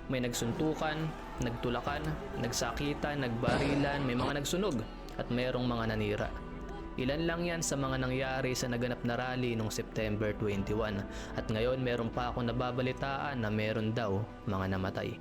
May nagsuntukan, nagtulakan, nagsakitan, nagbarilan, may mga nagsunog at mayroong mga nanira. Ilan lang yan sa mga nangyari sa naganap na rally noong September 21 at ngayon meron pa akong nababalitaan na meron daw mga namatay.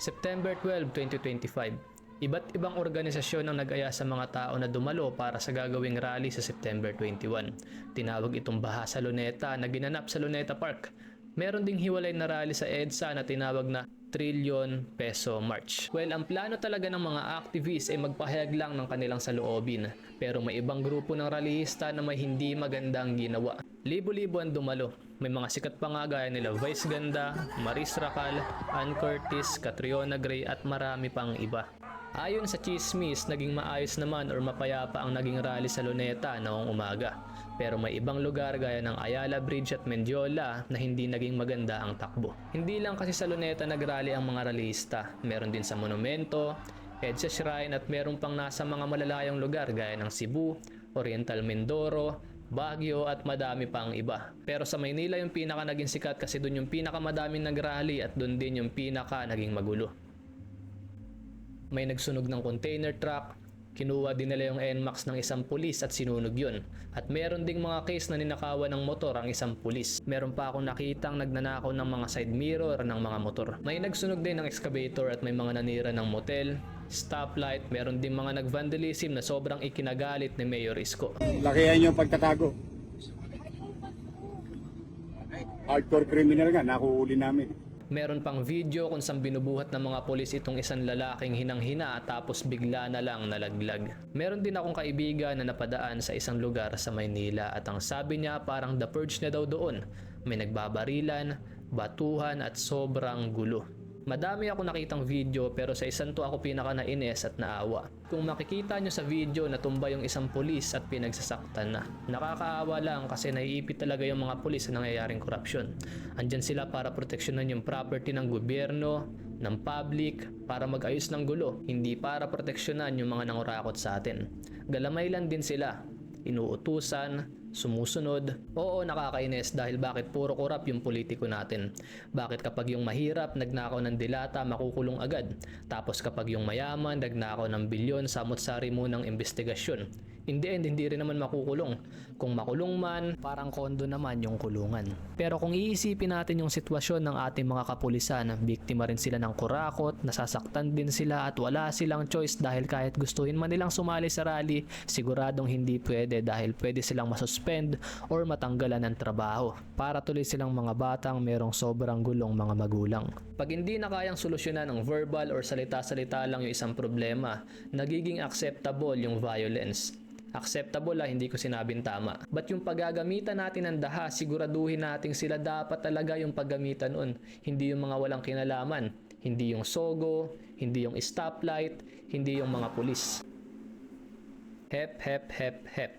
September 12, 2025. Iba't ibang organisasyon ang nag-aya sa mga tao na dumalo para sa gagawing rally sa September 21. Tinawag itong Baha sa Luneta na ginanap sa Luneta Park. Meron ding hiwalay na rally sa EDSA na tinawag na Trillion Peso March. Well, ang plano talaga ng mga activists ay magpahayag lang ng kanilang saloobin. Pero may ibang grupo ng rallyista na may hindi magandang ginawa. Libo-libo ang dumalo. May mga sikat pa nga gaya nila Vice Ganda, Maris Racal, Ann Curtis, Catriona Gray at marami pang iba. Ayon sa chismis, naging maayos naman or mapayapa ang naging rally sa Luneta noong umaga. Pero may ibang lugar gaya ng Ayala Bridge at Mendiola na hindi naging maganda ang takbo. Hindi lang kasi sa Luneta nagrally ang mga rallyista. Meron din sa Monumento, EDSA Shrine at meron pang nasa mga malalayong lugar gaya ng Cebu, Oriental Mindoro, Baguio at madami pang iba. Pero sa Maynila yung pinaka naging sikat kasi doon yung pinakamadaming nagrally at doon din yung pinaka naging magulo. May nagsunog ng container truck, kinuha din nila yung NMAX ng isang pulis at sinunog yun. At meron ding mga case na ninakawan ng motor ang isang pulis. Meron pa akong nakitang nagnanakaw ng mga side mirror ng mga motor. May nagsunog din ng excavator at may mga nanira ng motel, stoplight, meron din mga nag-vandalism na sobrang ikinagalit ni Mayor Isko. Lakihan yung pagtatago. Hardcore criminal nga, nakuhuli namin. Meron pang video kung saan binubuhat ng mga polis itong isang lalaking hinang-hina tapos bigla na lang nalaglag. Meron din akong kaibigan na napadaan sa isang lugar sa Maynila at ang sabi niya parang the purge na daw doon. May nagbabarilan, batuhan at sobrang gulo. Madami ako nakitang video pero sa isang to ako pinaka nainis at naawa. Kung makikita nyo sa video natumba yung isang pulis at pinagsasaktan na. Nakakaawa lang kasi naiipit talaga yung mga pulis sa nangyayaring korupsyon. Andyan sila para proteksyonan yung property ng gobyerno, ng public, para mag-ayos ng gulo, hindi para proteksyonan yung mga nangurakot sa atin. Galamay lang din sila, inuutusan, sumusunod. Oo, nakakainis dahil bakit puro korap yung politiko natin. Bakit kapag yung mahirap nagnakaw ng dilata makukulong agad. Tapos kapag yung mayaman nagnakaw ng bilyon samot-sari munang investigasyon. In the end, hindi rin naman makukulong. Kung makulong man, parang kondo naman yung kulungan. Pero kung iisipin natin yung sitwasyon ng ating mga kapulisan, biktima rin sila ng kurakot, nasasaktan din sila at wala silang choice dahil kahit gustuhin man nilang sumali sa rally, siguradong hindi pwede dahil pwede silang masuspend or matanggalan ng trabaho. Para tuloy silang mga batang merong sobrang gulong mga magulang. Pag hindi na kayang solusyonan ng verbal or salita-salita lang yung isang problema, nagiging acceptable yung violence. Acceptable hindi ko sinabing tama. But yung paggagamitan natin ng daha, siguraduhin natin sila dapat talaga yung paggamitan nun. Hindi yung mga walang kinalaman. Hindi yung sogo, hindi yung stoplight, hindi yung mga pulis. Hep, hep, hep, hep.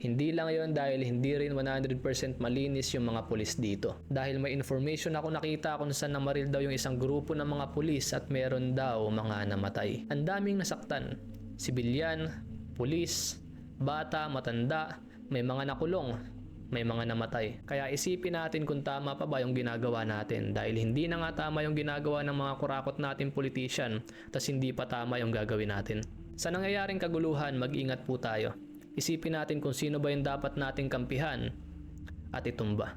Hindi lang yon dahil hindi rin 100% malinis yung mga pulis dito. Dahil may information ako nakita kung saan namaril daw yung isang grupo ng mga pulis at meron daw mga namatay. Ang daming nasaktan. Sibilyan, pulis, bata, matanda, may mga nakulong, may mga namatay. Kaya isipin natin kung tama pa ba yung ginagawa natin dahil hindi na nga tama yung ginagawa ng mga kurakot natin politician tas hindi pa tama yung gagawin natin. Sa nangyayaring kaguluhan, mag-ingat po tayo. Isipin natin kung sino ba yung dapat nating kampihan at itumba.